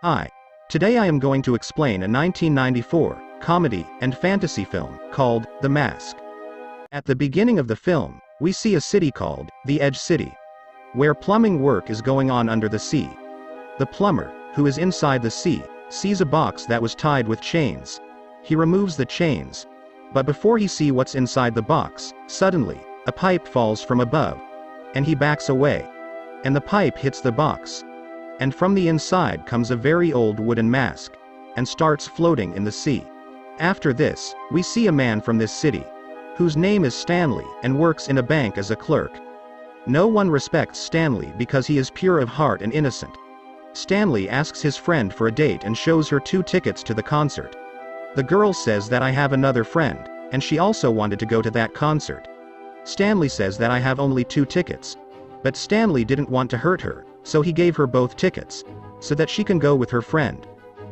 Hi. Today I am going to explain a 1994 comedy and fantasy film called The Mask. At the beginning of the film, we see a city called the Edge City, where plumbing work is going on under the sea. The plumber, who is inside the sea, sees a box that was tied with chains. He removes the chains, but before he sees what's inside the box, suddenly, a pipe falls from above, and he backs away, and the pipe hits the box. And from the inside comes a very old wooden mask, and starts floating in the sea. After this, we see a man from this city, whose name is Stanley, and works in a bank as a clerk. No one respects Stanley because he is pure of heart and innocent. Stanley asks his friend for a date and shows her 2 tickets to the concert. The girl says that I have another friend, and she also wanted to go to that concert. Stanley says that I have only 2 tickets. But Stanley didn't want to hurt her, so he gave her both tickets, so that she can go with her friend.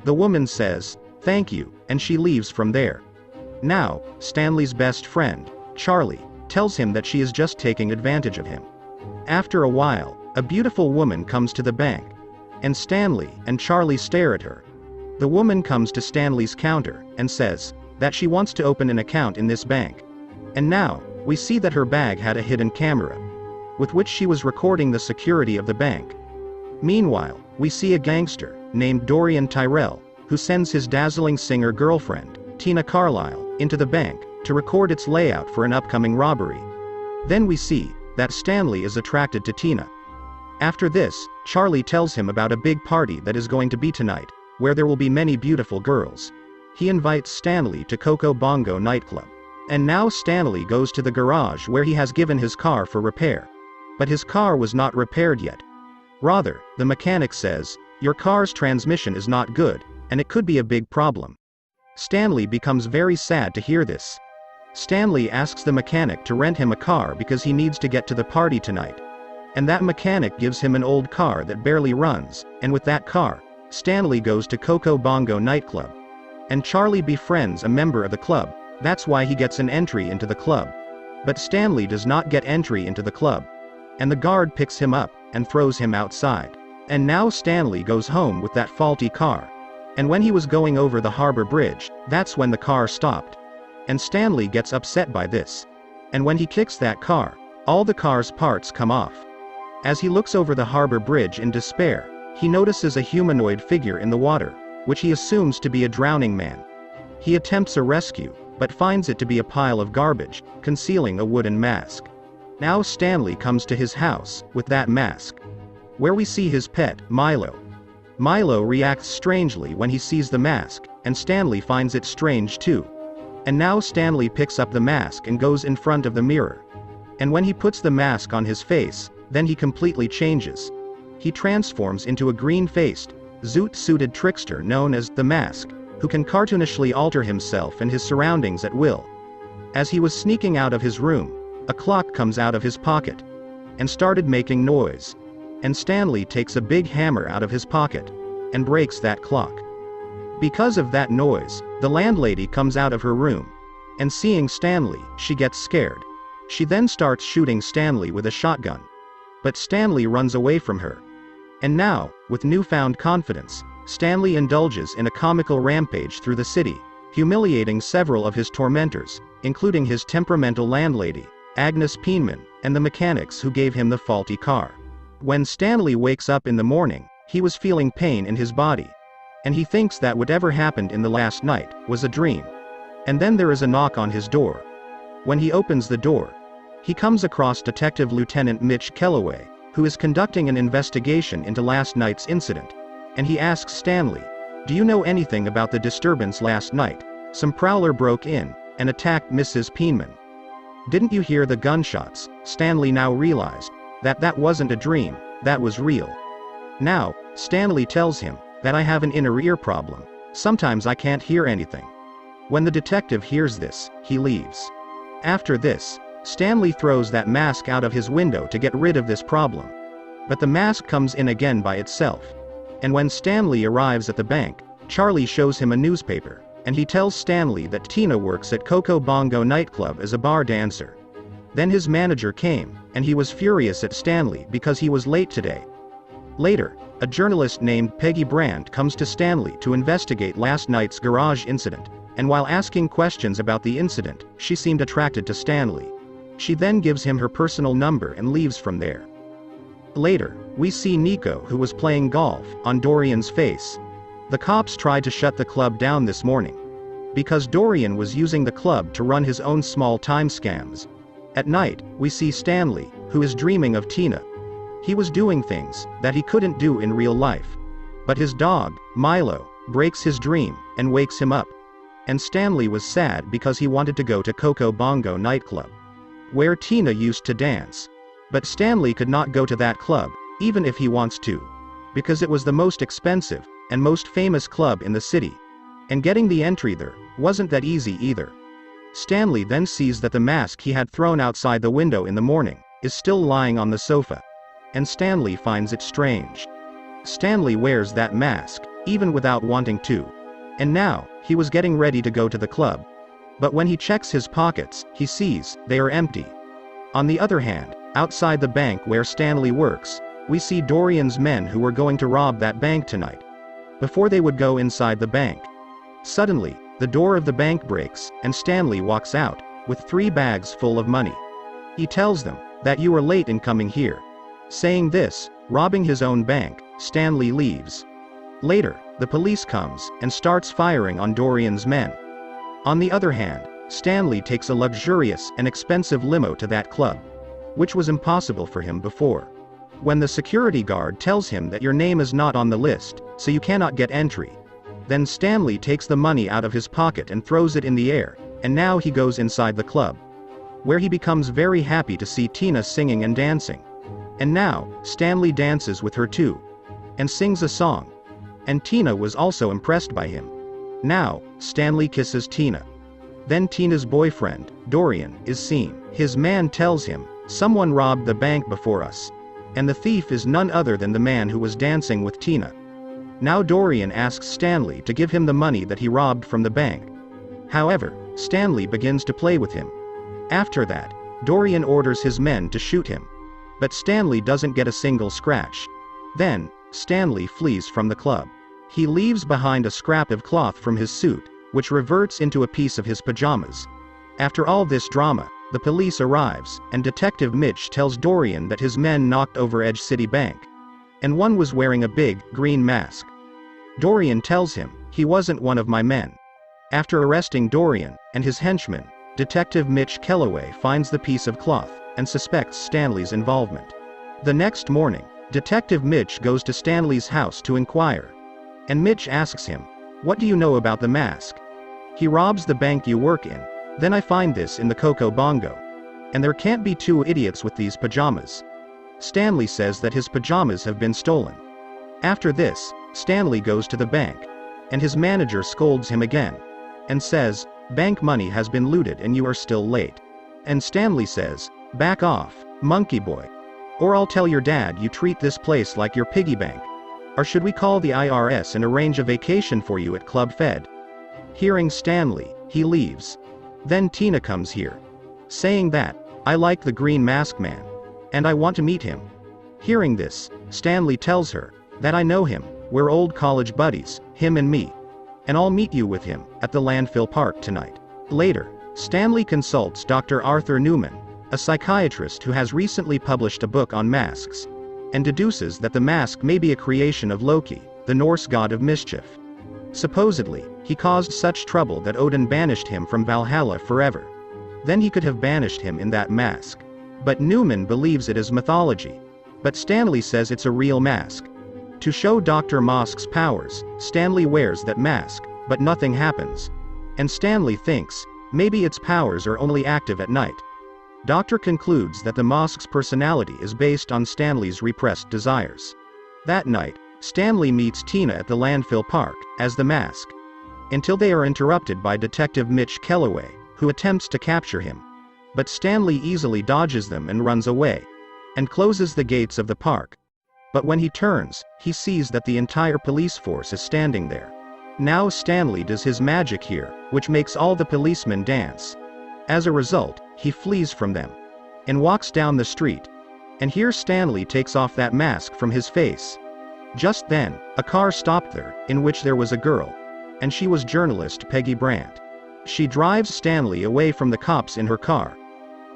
The woman says, "Thank you," and she leaves from there. Now, Stanley's best friend, Charlie, tells him that she is just taking advantage of him. After a while, a beautiful woman comes to the bank, and Stanley and Charlie stare at her. The woman comes to Stanley's counter, and says that she wants to open an account in this bank. And now, we see that her bag had a hidden camera, with which she was recording the security of the bank. Meanwhile, we see a gangster, named Dorian Tyrell, who sends his dazzling singer girlfriend, Tina Carlisle, into the bank, to record its layout for an upcoming robbery. Then we see that Stanley is attracted to Tina. After this, Charlie tells him about a big party that is going to be tonight, where there will be many beautiful girls. He invites Stanley to Coco Bongo nightclub. And now Stanley goes to the garage where he has given his car for repair. But his car was not repaired yet. Rather, the mechanic says, "Your car's transmission is not good, and it could be a big problem." Stanley becomes very sad to hear this. Stanley asks the mechanic to rent him a car because he needs to get to the party tonight. And that mechanic gives him an old car that barely runs, and with that car, Stanley goes to Coco Bongo nightclub. And Charlie befriends a member of the club, that's why he gets an entry into the club. But Stanley does not get entry into the club. And the guard picks him up, and throws him outside. And now Stanley goes home with that faulty car. And when he was going over the harbor bridge, that's when the car stopped. And Stanley gets upset by this. And when he kicks that car, all the car's parts come off. As he looks over the harbor bridge in despair, he notices a humanoid figure in the water, which he assumes to be a drowning man. He attempts a rescue, but finds it to be a pile of garbage, concealing a wooden mask. Now Stanley comes to his house, with that mask, where we see his pet, Milo. Milo reacts strangely when he sees the mask, and Stanley finds it strange too. And now Stanley picks up the mask and goes in front of the mirror. And when he puts the mask on his face, then he completely changes. He transforms into a green-faced, zoot-suited trickster known as the Mask, who can cartoonishly alter himself and his surroundings at will. As he was sneaking out of his room, a clock comes out of his pocket, and started making noise. And Stanley takes a big hammer out of his pocket, and breaks that clock. Because of that noise, the landlady comes out of her room, and seeing Stanley, she gets scared. She then starts shooting Stanley with a shotgun. But Stanley runs away from her. And now, with newfound confidence, Stanley indulges in a comical rampage through the city, humiliating several of his tormentors, including his temperamental landlady, Agnes Peenman, and the mechanics who gave him the faulty car. When Stanley wakes up in the morning, he was feeling pain in his body. And he thinks that whatever happened in the last night was a dream. And then there is a knock on his door. When he opens the door, he comes across Detective Lieutenant Mitch Kellaway, who is conducting an investigation into last night's incident. And he asks Stanley, "Do you know anything about the disturbance last night? Some prowler broke in and attacked Mrs. Peenman. Didn't you hear the gunshots?" Stanley now realized that wasn't a dream, that was real. Now, Stanley tells him that "I have an inner ear problem. Sometimes I can't hear anything." When the detective hears this, he leaves. After this, Stanley throws that mask out of his window to get rid of this problem. But the mask comes in again by itself. And when Stanley arrives at the bank, Charlie shows him a newspaper, and he tells Stanley that Tina works at Coco Bongo nightclub as a bar dancer. Then his manager came, and he was furious at Stanley because he was late today. Later, a journalist named Peggy Brand comes to Stanley to investigate last night's garage incident, and while asking questions about the incident, she seemed attracted to Stanley. She then gives him her personal number and leaves from there. Later, we see Nico, who was playing golf, on Dorian's face. The cops tried to shut the club down this morning, because Dorian was using the club to run his own small-time scams. At night, we see Stanley, who is dreaming of Tina. He was doing things that he couldn't do in real life. But his dog, Milo, breaks his dream and wakes him up. And Stanley was sad because he wanted to go to Coco Bongo nightclub, where Tina used to dance. But Stanley could not go to that club, even if he wants to, because it was the most expensive and most famous club in the city. And getting the entry there wasn't that easy either. Stanley then sees that the mask he had thrown outside the window in the morning is still lying on the sofa. And Stanley finds it strange. Stanley wears that mask, even without wanting to. And now, he was getting ready to go to the club. But when he checks his pockets, he sees they are empty. On the other hand, outside the bank where Stanley works, we see Dorian's men who were going to rob that bank tonight. Before they would go inside the bank, suddenly, the door of the bank breaks, and Stanley walks out, with 3 bags full of money. He tells them that you are late in coming here. Saying this, robbing his own bank, Stanley leaves. Later, the police comes and starts firing on Dorian's men. On the other hand, Stanley takes a luxurious and expensive limo to that club, which was impossible for him before. When the security guard tells him that your name is not on the list, so you cannot get entry, then Stanley takes the money out of his pocket and throws it in the air, and now he goes inside the club, where he becomes very happy to see Tina singing and dancing. And now, Stanley dances with her too, and sings a song. And Tina was also impressed by him. Now, Stanley kisses Tina. Then Tina's boyfriend, Dorian, is seen. His man tells him, someone robbed the bank before us. And the thief is none other than the man who was dancing with Tina. Now Dorian asks Stanley to give him the money that he robbed from the bank. However, Stanley begins to play with him. After that, Dorian orders his men to shoot him. But Stanley doesn't get a single scratch. Then, Stanley flees from the club. He leaves behind a scrap of cloth from his suit, which reverts into a piece of his pajamas. After all this drama, the police arrives, and Detective Mitch tells Dorian that his men knocked over Edge City Bank. And one was wearing a big, green mask. Dorian tells him, he wasn't one of my men. After arresting Dorian and his henchmen, Detective Mitch Kellaway finds the piece of cloth and suspects Stanley's involvement. The next morning, Detective Mitch goes to Stanley's house to inquire. And Mitch asks him, what do you know about the mask? He robs the bank you work in. Then I find this in the Coco Bongo. And there can't be 2 idiots with these pajamas. Stanley says that his pajamas have been stolen. After this, Stanley goes to the bank. And his manager scolds him again. And says, bank money has been looted and you are still late. And Stanley says, back off, monkey boy. Or I'll tell your dad you treat this place like your piggy bank. Or should we call the IRS and arrange a vacation for you at Club Fed? Hearing Stanley, he leaves. Then Tina comes here, saying that, I like the green mask man. And I want to meet him. Hearing this, Stanley tells her, that I know him, we're old college buddies, him and me. And I'll meet you with him, at the landfill park tonight. Later, Stanley consults Dr. Arthur Newman, a psychiatrist who has recently published a book on masks, and deduces that the mask may be a creation of Loki, the Norse god of mischief. Supposedly, he caused such trouble that Odin banished him from Valhalla forever. Then he could have banished him in that mask. But Newman believes it is mythology. But Stanley says it's a real mask. To show Dr. Mosk's powers, Stanley wears that mask, but nothing happens. And Stanley thinks, maybe its powers are only active at night. Doctor concludes that the Mosk's personality is based on Stanley's repressed desires. That night, Stanley meets Tina at the landfill park, as the mask. Until they are interrupted by Detective Mitch Kellaway, who attempts to capture him. But Stanley easily dodges them and runs away, and closes the gates of the park. But when he turns, he sees that the entire police force is standing there. Now Stanley does his magic here, which makes all the policemen dance. As a result, he flees from them, and walks down the street. And here Stanley takes off that mask from his face, Just then, a car stopped there, in which there was a girl. And she was journalist Peggy Brandt. She drives Stanley away from the cops in her car.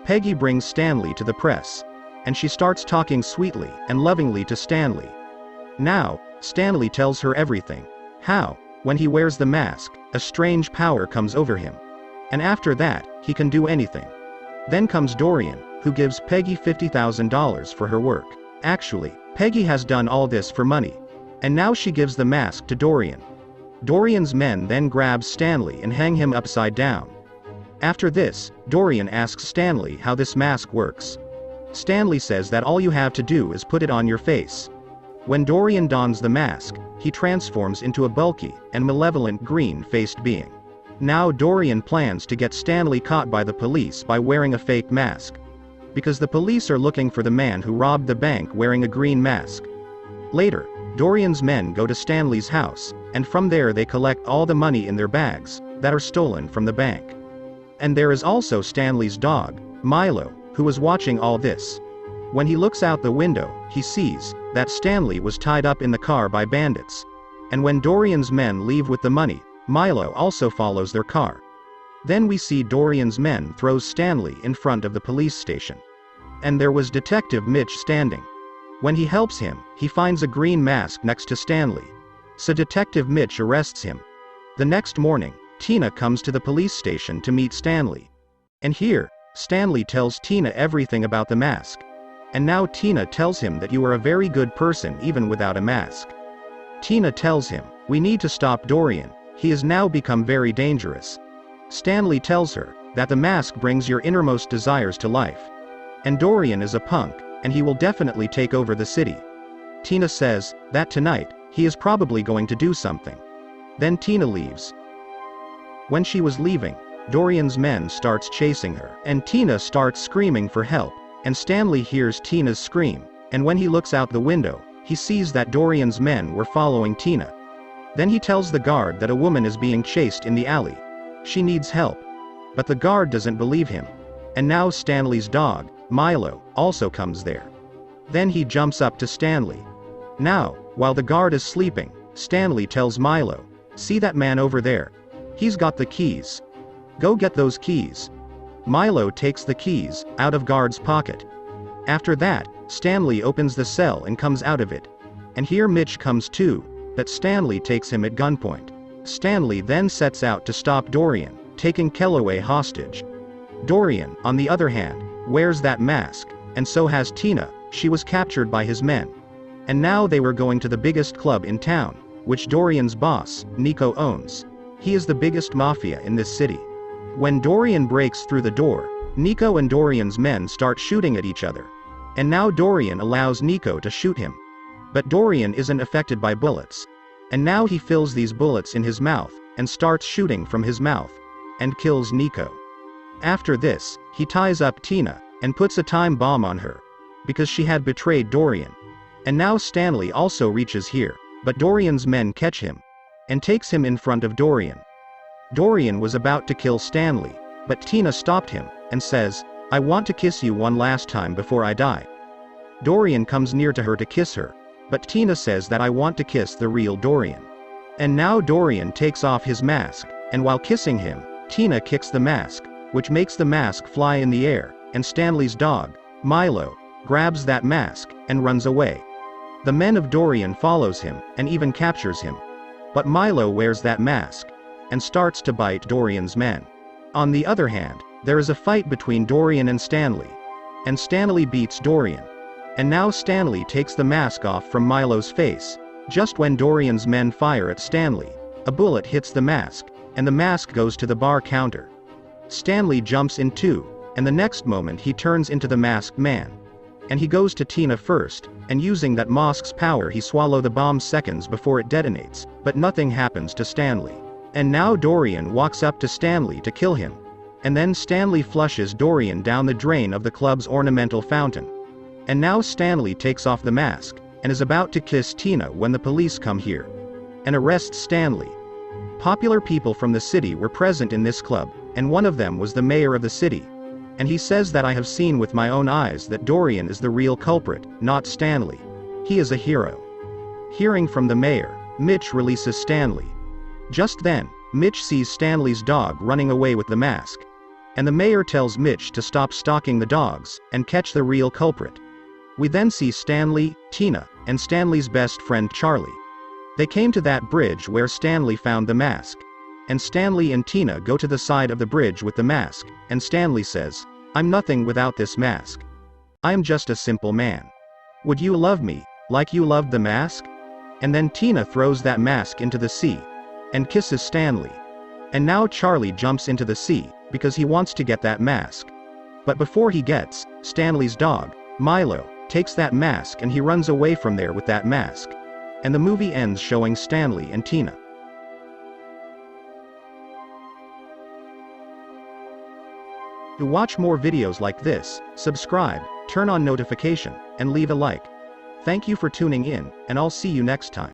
Peggy brings Stanley to the press. And she starts talking sweetly and lovingly to Stanley. Now, Stanley tells her everything. How, when he wears the mask, a strange power comes over him. And after that, he can do anything. Then comes Dorian, who gives Peggy $50,000 for her work. Actually, Peggy has done all this for money. And now she gives the mask to Dorian. Dorian's men then grab Stanley and hang him upside down. After this, Dorian asks Stanley how this mask works. Stanley says that all you have to do is put it on your face. When Dorian dons the mask, he transforms into a bulky and malevolent green-faced being. Now Dorian plans to get Stanley caught by the police by wearing a fake mask. Because the police are looking for the man who robbed the bank wearing a green mask. Later, Dorian's men go to Stanley's house, and from there they collect all the money in their bags that are stolen from the bank. And there is also Stanley's dog, Milo, who was watching all this. When he looks out the window, he sees that Stanley was tied up in the car by bandits. And when Dorian's men leave with the money, Milo also follows their car. Then we see Dorian's men throw Stanley in front of the police station. And there was Detective Mitch standing. When he helps him, he finds a green mask next to Stanley. So Detective Mitch arrests him. The next morning, Tina comes to the police station to meet Stanley. And here, Stanley tells Tina everything about the mask. And now Tina tells him that you are a very good person even without a mask. Tina tells him, we need to stop Dorian, he has now become very dangerous. Stanley tells her that the mask brings your innermost desires to life. And Dorian is a punk, and he will definitely take over the city. Tina says that tonight, he is probably going to do something. Then Tina leaves. When she was leaving, Dorian's men starts chasing her, and Tina starts screaming for help, and Stanley hears Tina's scream, and when he looks out the window, he sees that Dorian's men were following Tina. Then he tells the guard that a woman is being chased in the alley. She needs help. But the guard doesn't believe him. And now Stanley's dog, Milo, also comes there. Then he jumps up to Stanley. Now, while the guard is sleeping, Stanley tells Milo, see that man over there? He's got the keys. Go get those keys. Milo takes the keys out of guard's pocket. After that, Stanley opens the cell and comes out of it. And here Mitch comes too, but Stanley takes him at gunpoint. Stanley then sets out to stop Dorian, taking Kellaway hostage. Dorian, on the other hand, wears that mask, and so has Tina, she was captured by his men. And now they were going to the biggest club in town, which Dorian's boss, Nico, owns. He is the biggest mafia in this city. When Dorian breaks through the door, Nico and Dorian's men start shooting at each other. And now Dorian allows Nico to shoot him. But Dorian isn't affected by bullets. And now he fills these bullets in his mouth, and starts shooting from his mouth, and kills Nico. After this, he ties up Tina, and puts a time bomb on her, because she had betrayed Dorian. And now Stanley also reaches here, but Dorian's men catch him, and takes him in front of Dorian. Dorian was about to kill Stanley, but Tina stopped him, and says, I want to kiss you one last time before I die. Dorian comes near to her to kiss her, but Tina says that I want to kiss the real Dorian. And now Dorian takes off his mask, and while kissing him, Tina kicks the mask, which makes the mask fly in the air, and Stanley's dog, Milo, grabs that mask, and runs away. The men of Dorian follows him, and even captures him. But Milo wears that mask, and starts to bite Dorian's men. On the other hand, there is a fight between Dorian and Stanley beats Dorian. And now Stanley takes the mask off from Milo's face. Just when Dorian's men fire at Stanley, a bullet hits the mask, and the mask goes to the bar counter. Stanley jumps in too, and the next moment he turns into the masked man. And he goes to Tina first, and using that mask's power he swallows the bomb seconds before it detonates, but nothing happens to Stanley. And now Dorian walks up to Stanley to kill him. And then Stanley flushes Dorian down the drain of the club's ornamental fountain. And now Stanley takes off the mask, and is about to kiss Tina when the police come here, and arrest Stanley. Popular people from the city were present in this club, and one of them was the mayor of the city. And he says that I have seen with my own eyes that Dorian is the real culprit, not Stanley. He is a hero. Hearing from the mayor, Mitch releases Stanley. Just then, Mitch sees Stanley's dog running away with the mask. And the mayor tells Mitch to stop stalking the dogs, and catch the real culprit. We then see Stanley, Tina, and Stanley's best friend Charlie. They came to that bridge where Stanley found the mask. And Stanley and Tina go to the side of the bridge with the mask, and Stanley says, "I'm nothing without this mask. I am just a simple man. Would you love me, like you loved the mask?" And then Tina throws that mask into the sea, and kisses Stanley. And now Charlie jumps into the sea, because he wants to get that mask. But before he gets, Stanley's dog, Milo, takes that mask and he runs away from there with that mask. And the movie ends showing Stanley and Tina. To watch more videos like this, subscribe, turn on notification, and leave a like. Thank you for tuning in, and I'll see you next time.